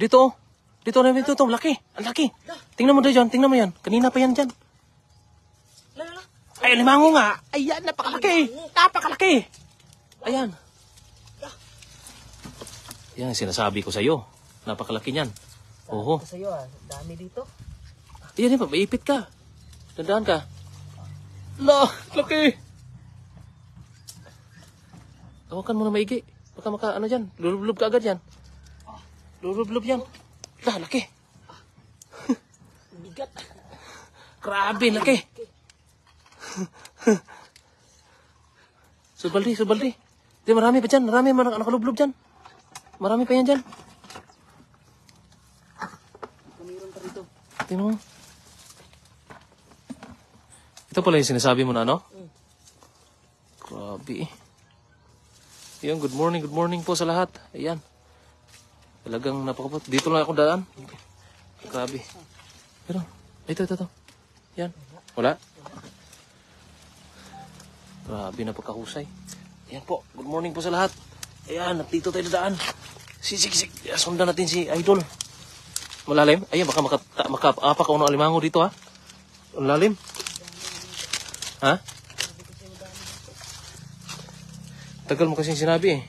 Dito, oh. Dito, ito. Laki. Ang laki. Tingnan mo dyan. Tingnan mo yan. Kanina pa yan dyan. Ay, alimango nga. Ayan, napakalaki. Napakalaki. Ayan. Yan ang sinasabi ko sa'yo. Napakalaki niyan. Oho. Ito sa'yo dami dito. Ayan, papaipit ka. Dandaan ka. La, laki. Tawakan mo na maigi. Baka ano dyan. Lulublob ka agad yan. Lulublob yan. La, laki. Bigat. Grabe, laki. Subaldi. Di, marami pa dyan. Marami nakalublob dyan. Marami pa yan dyan. Mayroon pa rito. Tingnan mo. Ito pala yung sinasabi mo na ano? Grabe. Ayan, good morning po sa lahat. Ayan. Talagang napakapot. Dito lang ako daan. Grabe. Pero, ito. Yan. Wala. Grabe, napakahusay. Ayan po, good morning po sa lahat. Ayan, dito tayo daan. Sik. Sundan natin si Idol. Malalim? Ayan, baka makaapak ako ng alimango dito ha. Ang lalim. Ha? Tagal mo kasing sinabi eh.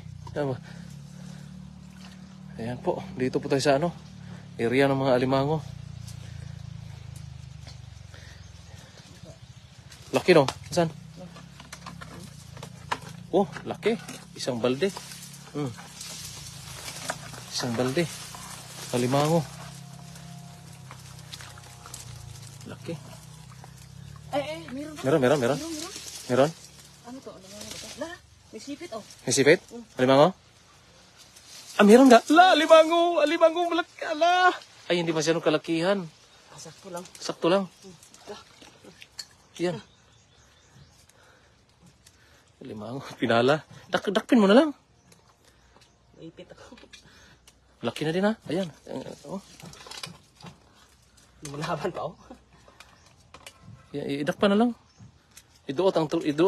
Ayan po, dito po tayo sa area ng mga alimango. Laki no? Saan? Oh, laki. Isang balde. Isang balde. Alimango. Laki. Meron. Meron? Ano to? May sipit May sipit? Alimango? Meron nga. Alimango malaki. Ay, hindi masyadong kalakihan. Sakto lang. Yan. Alimango, pinala. Dakpin mo na lang. Naipit ako. Laki na din ha. Ayan. Lumalaban pa Idak pa na lang. Iduot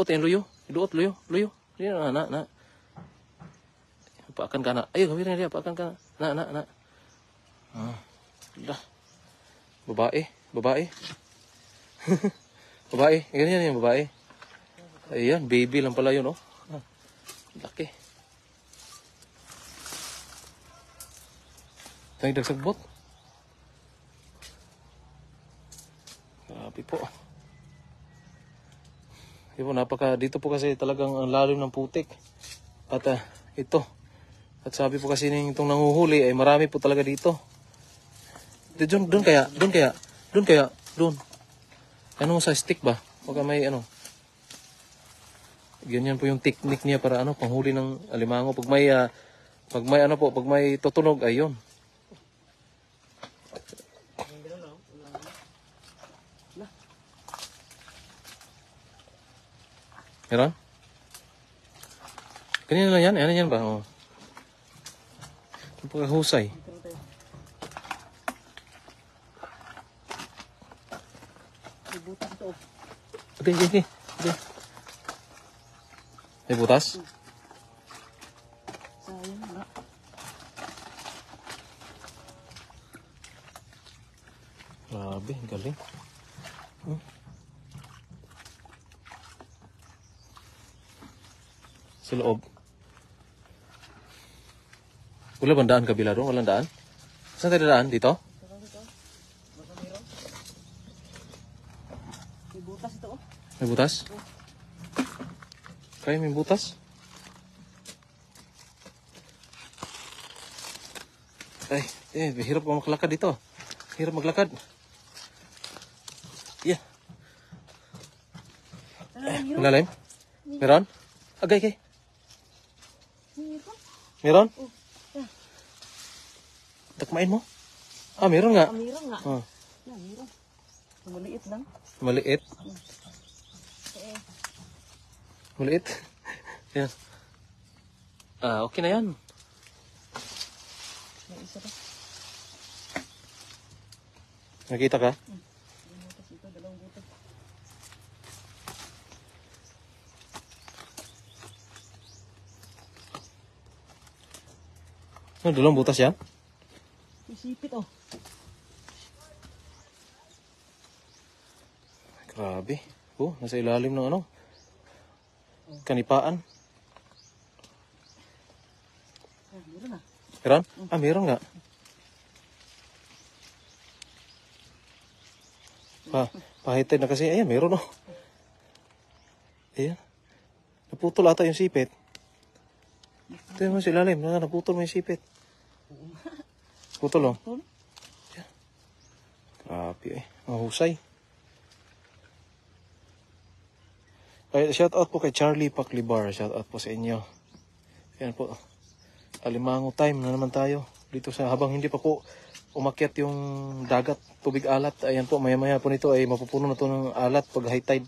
yung luyo. Luyo. Yan na. Paakan ka na. Ay, gawin na dia. Paakan ka na. Na. Babae. Babae. Ganyan yung babae. Ayan, baby lang pala yun, Laki. Tayo dagsagbot. Grabe po. Dito po kasi talagang ang lalim ng putik. At ito. At sabi po kasi itong nanguhuli ay marami po talaga dito. Doon kaya. Ano sa stick ba? Pagka may ganyan po yung technique niya para panghuli ng alimango. Pag may tutunog ayun. Meron? Kanina lang yan? Ano yan ba? Pagkahusay. Okay. May butas? Sayang na. Grabe, galing. Sa loob. Wala bang daan kabila doon? Walang daan? Saan tayo daan? Dito? May butas ito May butas? Kaya may butas? Ay, hirap pa maglakad dito. Hirap maglakad. Yeah. Malalim? Meron? Agay. Meron? Takmain mo? Meron nga. Meron nga. Meron. Maliit lang. Maliit? Maliit? Yan. Okay na yan. May isa pa. Nakita ka? Butas ito, dalawang butas. Dalawang butas yan? May sipit oh. Grabe. Oh, nasa ilalim ng ano? Kanipaan. Ah, meron na. Meron? Ah, meron nga. Pahitid na kasi. Ayan, meron oh. Ayan. Naputol ata yung sipit. Ito yung sa ilalim. Naputol mo yung sipit. Putol oh. Tol. Grabe eh. Mahusay. Ay, shout out po kay Charlie Paclibar. Shout out po sa inyo. Ayan po. Alimango time na naman tayo. Dito sa habang hindi pa po umakyat yung dagat, tubig alat. Ayan po, maya-maya po nito ay mapupuno na to ng alat pag high tide.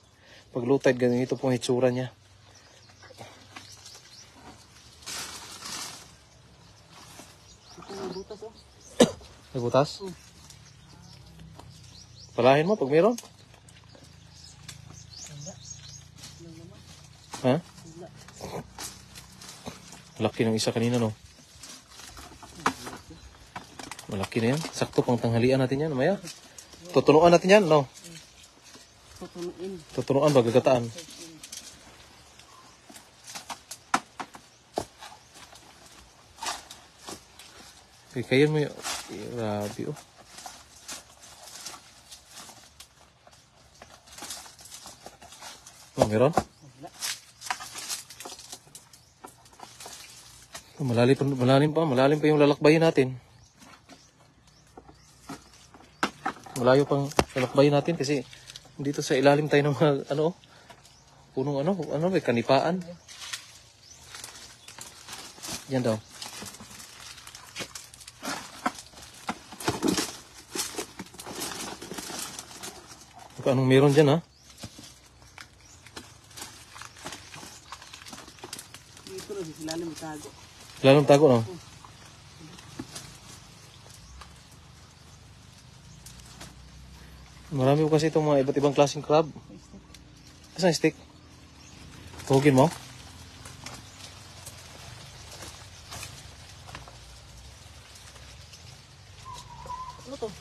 Pag low tide, ganito po ang hitsura niya. Ito yung butas oh. Nagbutas? Palahin mo pag meron. Ha? Malaki ng isa kanina, no? Malaki na yan. Sakto pang tanghalian natin yan. Maya. Tutunuan natin yan, no? Tutunuin. Tutunuan ba? Gagataan. Okay, kayan mo yung... Grabe, oh. Oh, meron? Oh, malalim pa yung lalakbayin natin. Malayo pang lalakbayin natin kasi dito sa ilalim tayo ng mga, ano, punong may kanipaan. Yan daw. Baka anong meron dyan, ha? Dito na, silalim tago. Lalong tago, no? Marami po kasi itong mga iba't ibang klaseng crab. Asan yung stick? Tuhugin mo? Ano to?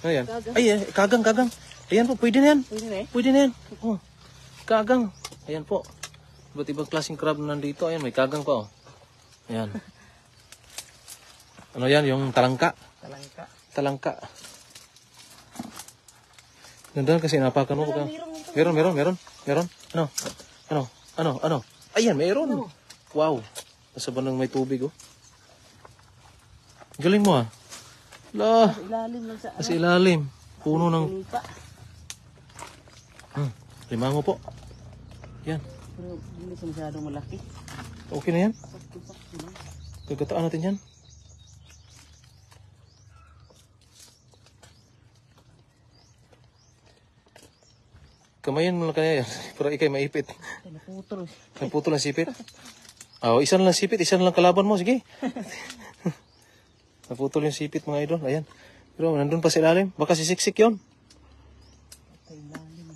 Ayan. Kagang. Ay, kagang. Ayan po, pwede na yan. Pwede na eh. Pwede na yan. Oh, kagang. Ayan po. Iba't ibang klaseng crab na nandito. Ayan, may kagang pa, oh. Ayan. Ano yan? Yung talangka. Talangka. Talangka. Ganda kasi napakan mo. Meron. Ano? Ayan, meron. Wow. Nasa bandang may tubig, oh. Galing mo, ah. La. Sa ilalim lang sa ano. Sa ilalim. Puno ng... Kanipa. Limango po. Yan. Pero hindi siya masyadong malaki. Okay na yan. Sakto lang. Gagataan natin yan. Kamayan mo lang kaya yan. Para ikay maipit. Ay, naputol. Nagputol ang sipit. Isa na lang sipit. Isa na lang kalaban mo. Sige. Naputol yung sipit, mga idol. Ayan. Pero nandun pa sa ilalim. Baka sisiksik yun. Sa ilalim.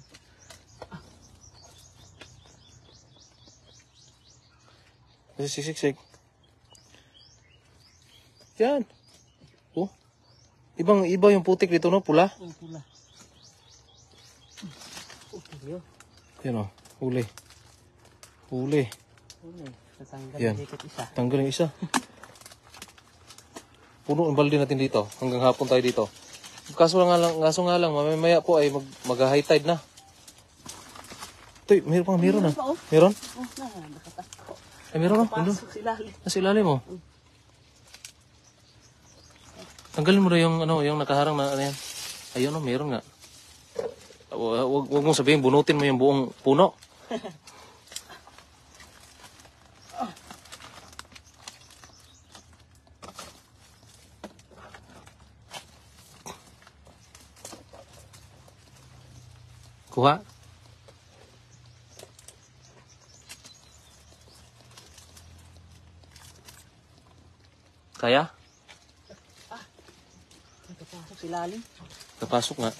Kasi sisiksik. Yan. Oh. Iba yung putik dito, no? Pula. Ang pula. Okay, yun. Yan, oh. Huli. Huli. Okay. Tatanggal Yan. yung hikit isa. Tanggal yung isa. Puno ang balde natin dito. Hanggang hapon tayo dito. Kaso nga lang, mamaya po ay mag-high tide na. Ito, meron na. Meron? Oh, nakatasko. Ay, meron na. Nandun. Pasok sila. Nasa ilalim mo. Tanggalin mo na yung, yung nakaharang na, ano yan. Ayun, meron nga. Wag mong sabihin, bunutin mo yung buong puno. Kuha. Kaya? Nakapasok sila. Napasok nga.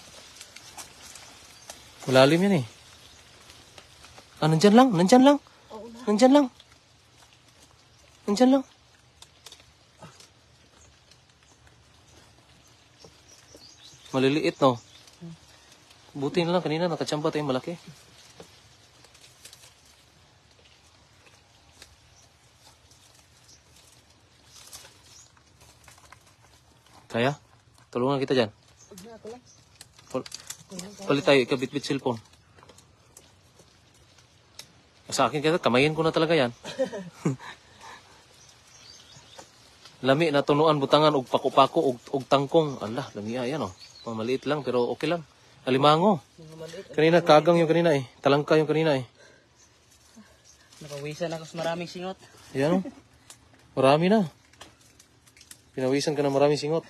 Malalim yan eh. Nandyan lang. Nandyan lang. Maliliit, no? Buti na lang, kanina nakachamba tayong malaki. Kaya? Tulungan kita dyan. Huwag na ako lang. Palit tayo, ikabit-bit cellphone. Sa akin kasi, kamayin ko na talaga yan. Lami na tunuan, butangan, og pako-pako, og tangkong. Allah, lami yan, oh. Maliit lang, pero okay lang. Alimango. Mga maliit. Kanina, kagang yung kanina eh. Talangka yung kanina eh. Nakawisan ako sa maraming singot. Yan, oh. Marami na. Pinawisan ka na maraming singot.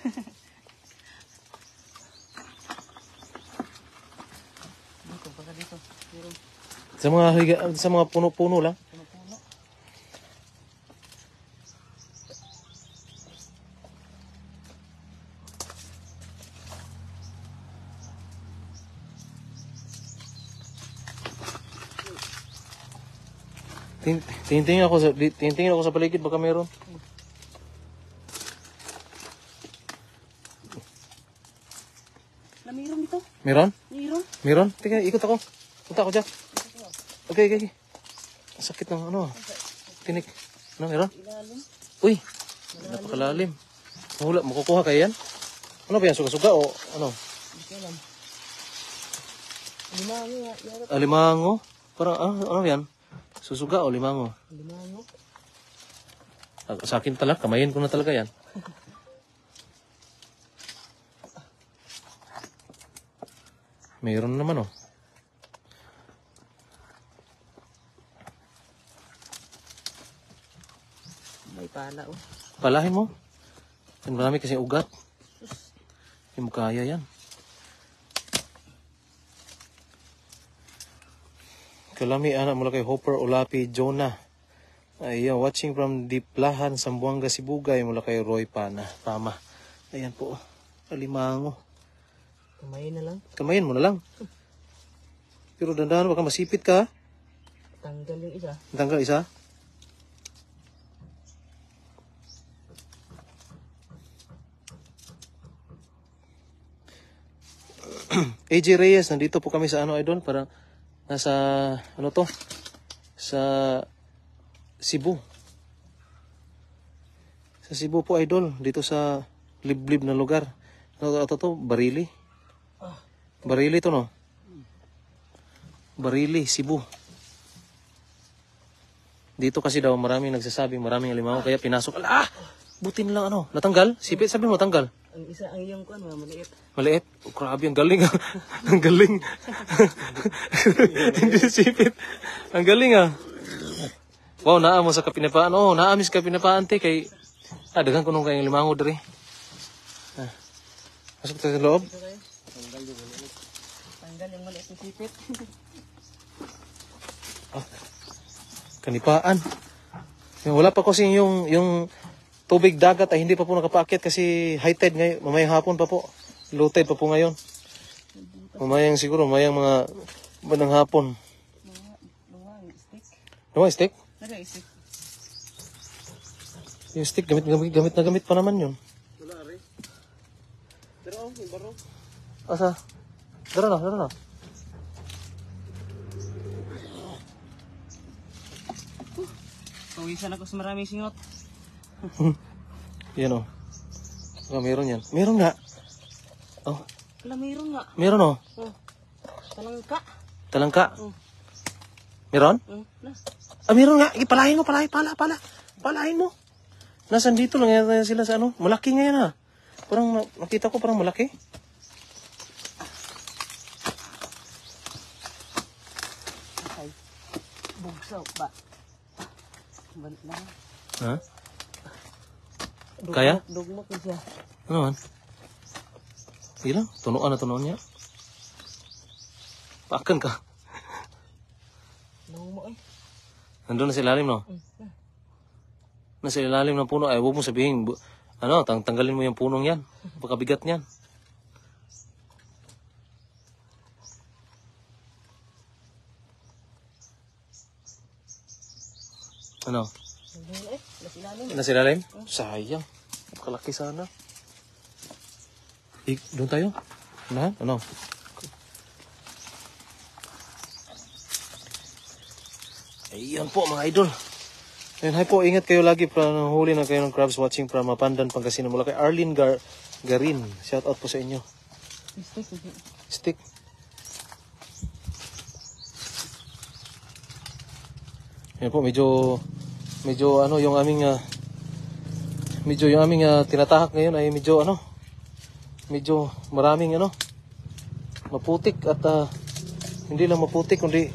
Dito, baka dito. Meron Sa mga puno-puno lang. puno-puno. Tingin ako sa paligid, baka meron. Na meron dito. Meron? Meron. Meron? Tingnan, ikot ako. Punta ako dyan. Okay. Ang sakit ng ano. Tinik. Ano, meron? Ilalim. Uy, napakalalim. Mahula, makukuha kayo yan? Ano ba yan? Suga-suga o ano? Hindi ko alam. Limango nga. Yarap. Limango? Parang, ano yan? Susuga o limango? Limango. Sa akin talaga, kamayin ko na talaga yan. Mayroon naman oh. May pala oh. Palahin mo. Marami kasi ugat. Hindi mo kaya yan. Kalami anak mula kay Hopper Olapi Jonah. Ayan, watching from Diplahan, Zamboanga, Sibugay mula kay Roy Pama. Ayan po. Alimango. Kamayin na lang. Kamayin mo na lang. Pero dandahan baka masipit ka. Tanggal yung isa. Tanggal isa. AJ Reyes, nandito po kami sa ano idol, para nasa ano to? Sa Cebu. Sa Cebu po idol, dito sa liblib na lugar. Ano to? Barili. Barili to no? Barili, Cebu. Dito kasi daw maraming nagsasabing maraming alimango kaya pinasok. Butin lang ano, natanggal? Sipit, sabi mo natanggal. Ang isa ang iyong kuan, maliit. Maliit? Oh, grabe, ang galing ah. Ang galing. Hindi sipit. Ang galing ah. Wow, naa mo sa kapinapaan. Oh, naamis kapinapaan te kay dagan ko nung kayong limango diri. Pasok tayo sa loob. Ito kayo. Tanggal yung maliit na sipit. Kanipaan. Wala pa kasi yung tubig dagat ay hindi pa po nakapaakyat kasi high tide ngayon. Mamayang hapon pa po. Low tide pa po ngayon. Mamayang siguro, mamayang mga bandang hapon. Luwang stick. Ano stick? Nag-stick. Yung stick, gamit pa naman yun. Wala rin. Pero may baro. Asa? Dara na. Pawisan ako sa maraming singot. Yan o. Meron yan. Meron nga. Oh, Wala, meron nga. meron o. Oh. Talangka. Talangka. Oh. Meron? Na. Meron nga. Palahin mo, Palahin mo. Nasaan dito lang yan sila sa ano. Malaki nga yan ha. Parang nakita ko parang malaki. Ay. Bugsaw ba? Balik na. Ha? Kaya? Dugmok na siya. Ano man? Sige lang. Tunuan niya. Paakan ka. Dugmok eh. Nandun na sa ilalim, no? Nasa ilalim ng puno. Ay, huwag mo sabihin, tanggalin mo yung punong yan. Pagkabigat niyan. Ano? Nandun eh. Nasilalim. Nasa ilalim? Sayang. Kalaki sana. Doon tayo. Unahan? Ano? Ayun po mga idol. Ayun, hi po, ingat kayo lagi para huli na kayo ng crabs watching from Mapandan, Pangasinan. Mula kay Arlene Garin. Shout out po sa inyo. Stick. Stick. Ayun po, medyo ano yung aming tinatahak ngayon ay medyo maraming maputik at hindi lang maputik kundi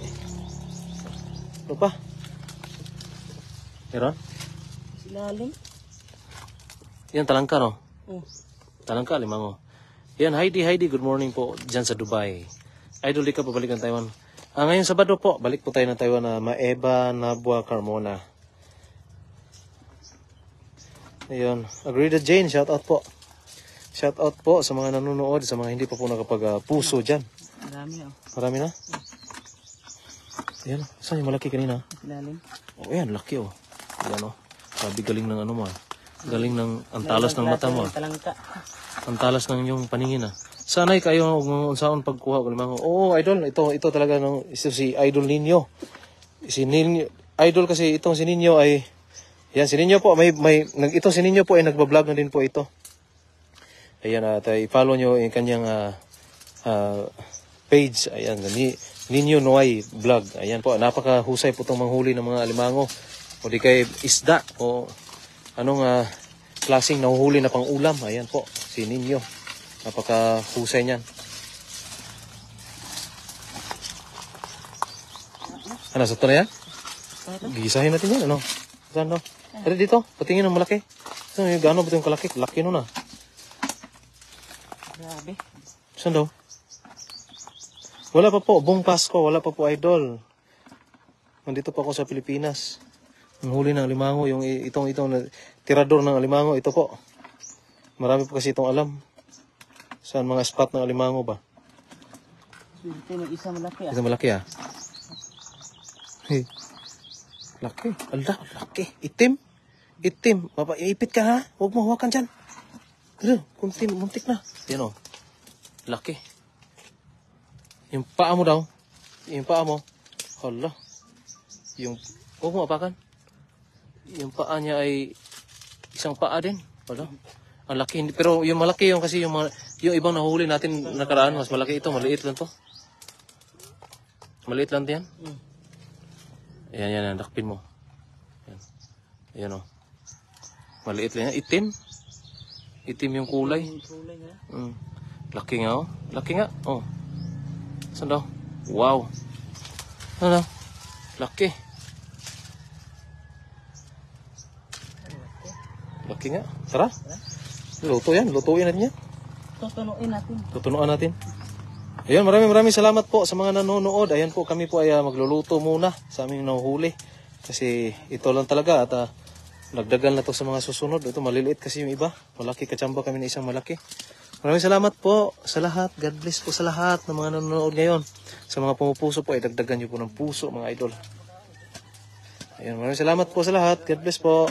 ano pa? Meron? Ilalim. Yan talangka no? Oh. Talangka, limango. Yan, Heidi, good morning po dyan sa Dubai. Idol, di ka pabalik ng Taiwan. Ngayon Sabado po, balik po tayo ng Taiwan na Maeva, Nabua, Carmona. Ayun, Agrida Jane, shout out po. Shout out po sa mga nanonood, sa mga hindi pa po nakapag-puso dyan. Marami oh. Marami na? Ayan, saan yung malaki kanina? Ilalim. Oh, ayan, laki oh. Ayan oh. Sabi galing ng ano mo ah. Galing ng antalas ng mata mo ah. Talangka. Antalas ng yung paningin ah. Sanay kayo kung saan pagkuha ko limang. Oo, idol, ito talaga ito si Idol Nino. Si Nino, idol kasi itong si Nino ay yan si Nino po itong si Nino po ay nagba-vlog na din po ito. Ayan at i-follow nyo yung kanyang page. Ayan, Nino Noy vlog. Ayan po, napakahusay po itong manghuli ng mga alimango. O di kay isda o anong klaseng nahuhuli na pang ulam. Ayan po, si Nino. Napakahusay niyan. Ano, sakto na yan? Gigisahin natin yan, ano? Saan, no? Pero dito, patingin ng malaki. Saan, yung gano'n ba ito yung kalaki? Laki nun, ah. Grabe. Saan daw? Wala pa po, buong Pasko, wala pa po idol. Nandito pa ako sa Pilipinas. Ang huli ng alimango, yung itong tirador ng alimango, ito po. Marami po kasi itong alam. Saan mga spot ng alimango ba? Ito yung isa malaki ah. Ito malaki ah. Hey. Laki. Ala, laki. Itim. Iipit ka ha. Huwag mo hawakan dyan. Pero, kunti, muntik na. Yan o. Laki. Yung paa mo daw. Yung paa mo. Hala. Huwag mo apakan. Yung paa niya ay isang paa din. Hala. Ang laki. Pero yung malaki yung kasi yung ibang nahuli natin nakaraan. Mas malaki ito. Maliit lang to. Maliit lang yan. Ayan. Dakpin mo. Ayan o. Maliit lang yan. Itim yung kulay. Laki nga oh. Laki nga. Oh. Saan daw? Wow. Ano daw? Laki. Laki nga. Tara. Luto yan. Lutuin natin yan. Tutunuan natin. Ayun, maraming salamat po sa mga nanonood. Ayan po, kami po ay magluluto muna sa aming nahuhuli. Kasi ito lang talaga at nagdagan na to sa mga susunod. Ito maliliit kasi yung iba. Malaki, kachamba kami na isang malaki. Maraming salamat po sa lahat. God bless po sa lahat ng mga nanonood ngayon. Sa mga pumupuso po ay dagdagan nyo po ng puso mga idol. Ayun, maraming salamat po sa lahat. God bless po.